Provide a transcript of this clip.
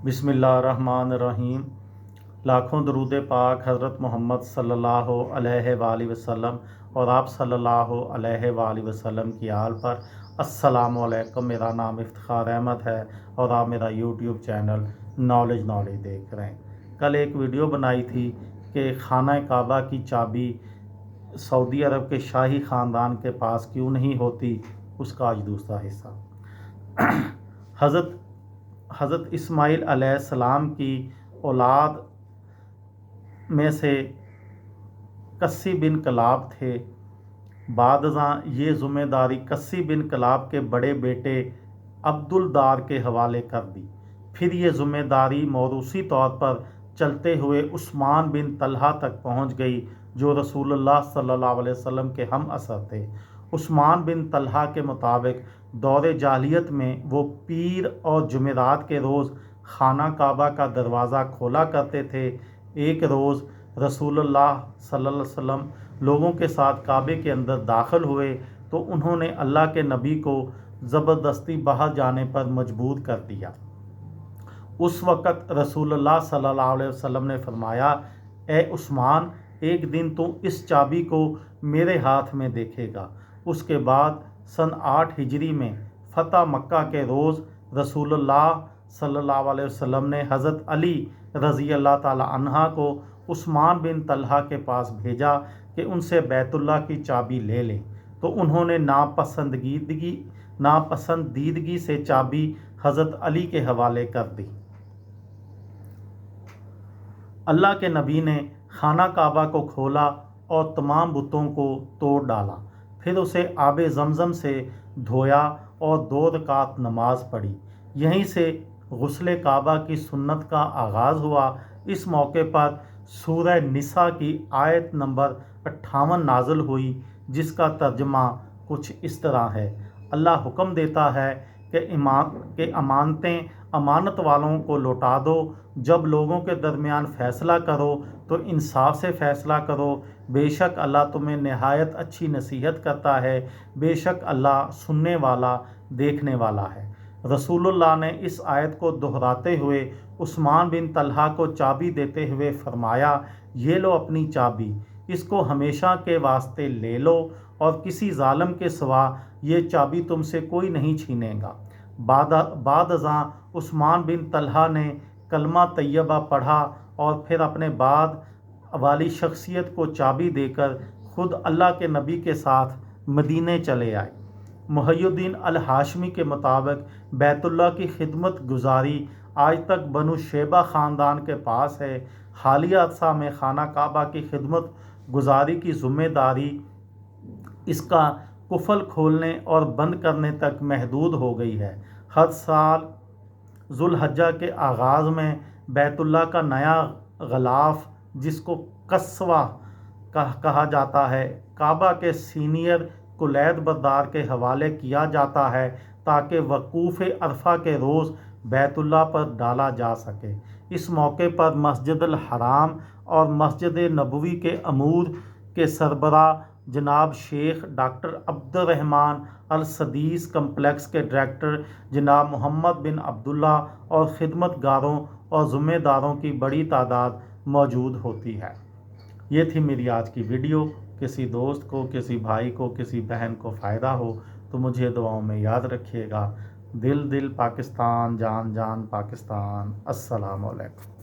बिस्मिल्लाहिर्रहमानिर्रहीम। लाखों दरूद पाक हज़रत मोहम्मद सल्लल्लाहु अलैहि वसल्लम और आप सल्लल्लाहु अलैहि वसल्लम की आल पर। अस्सलामु अलैकुम। मेरा नाम इफ्तिखार अहमद है और आप मेरा यूट्यूब चैनल नॉलेज देख रहे हैं। कल एक वीडियो बनाई थी कि खाना काबा की चाबी सऊदी अरब के शाही ख़ानदान के पास क्यों नहीं होती, उसका आज दूसरा हिस्सा। हज़रत इस्माइल अलैहिस्सलाम की औलाद में से कस्सी बिन कलाब थे। बादशाह ये ज़िम्मेदारी कस्सी बिन कलाब के बड़े बेटे अब्दुलदार के हवाले कर दी। फिर ये ज़िम्मेदारी मौरूसी तौर पर चलते हुए उस्मान बिन तलहा तक पहुंच गई, जो रसूलुल्लाह सल्लल्लाहु अलैहि वसल्लम के हम असर थे। उस्मान बिन तलहा के मुताबिक दौरे जाहिलियत में वो पीर और जुमेरात के रोज़ खाना काबा का दरवाज़ा खोला करते थे। एक रोज़ रसूलुल्लाह सल्लल्लाहु अलैहि वसल्लम लोगों के साथ काबे के अंदर दाखिल हुए तो उन्होंने अल्लाह के नबी को ज़बरदस्ती बाहर जाने पर मजबूर कर दिया। उस वक़्त रसूलुल्लाह सल्लल्लाहु अलैहि वसल्लम ने फरमाया, ए उस्मान, एक दिन तू इस चाबी को मेरे हाथ में देखेगा। उसके बाद सन 8 हिजरी में फ़तह मक्का के रोज़ रसूलुल्लाह सल्लल्लाहु अलैहि वसल्लम ने हज़रत अली रज़ी अल्लाह ताला अन्हा को उस्मान बिन तलहा के पास भेजा कि उनसे बैतुल्लाह की चाबी ले लें, तो उन्होंने नापसंदीदगी से चाबी हज़रत अली के हवाले कर दी। अल्लाह के नबी ने खाना काबा को खोला और तमाम बुतों को तोड़ डाला। फिर उसे आबे ज़मज़म से धोया और 2 रकात नमाज पढ़ी। यहीं से गुस्ल काबा की सुन्नत का आगाज़ हुआ। इस मौके पर सूरह निसा की आयत नंबर 58 नाज़िल हुई, जिसका तर्जमा कुछ इस तरह है। अल्लाह हुक्म देता है कि अमानतें अमानत वालों को लौटा दो। जब लोगों के दरमियान फ़ैसला करो तो इंसाफ से फ़ैसला करो। बेशक अल्लाह तुम्हें नहायत अच्छी नसीहत करता है। बेशक अल्लाह सुनने वाला देखने वाला है। रसूलुल्लाह ने इस आयत को दोहराते हुए उस्मान बिन तलहा को चाबी देते हुए फरमाया, ये लो अपनी चाबी, इसको हमेशा के वास्ते ले लो और किसी जालिम के सिवा ये चाबी तुमसे कोई नहीं छीनेगा। बादशाह उस्मान बिन तलहा ने कलमा तैयबा पढ़ा और फिर अपने बाद वाली शख्सियत को चाबी देकर खुद अल्लाह के नबी के साथ मदीने चले आए। मुहय्यिद्दीन अल हाशमी के मुताबिक बैतुल्लाह की खिदमत गुजारी आज तक बनु शेबा ख़ानदान के पास है। हालिया अरसा में खाना काबा की खिदमत गुजारी की ज़िम्मेदारी इसका कुफल खोलने और बंद करने तक महदूद हो गई है। हर साल ज़ुल्हज्जा के आगाज़ में बैतुल्लाह का नया गलाफ, जिसको कस्वा कहा जाता है, काबा के सीनियर कुलैद बरदार के हवाले किया जाता है ताकि वकूफ़ अरफा के रोज़ बैतुल्लाह पर डाला जा सके। इस मौके पर मस्जिदुल हराम और मस्जिद नबवी के अमूर के सरबरा जनाब शेख डॉक्टर अब्दुर्रहमान अल सदीस कम्प्लेक्स के डायरेक्टर जनाब मोहम्मद बिन अब्दुल्ला और खिदमतगारों और ज़िम्मेदारों की बड़ी तादाद मौजूद होती है। ये थी मेरी आज की वीडियो। किसी दोस्त को, किसी भाई को, किसी बहन को फ़ायदा हो तो मुझे दुआओं में याद रखिएगा। दिल दिल पाकिस्तान, जान जान पाकिस्तान। अस्सलामु अलैकुम।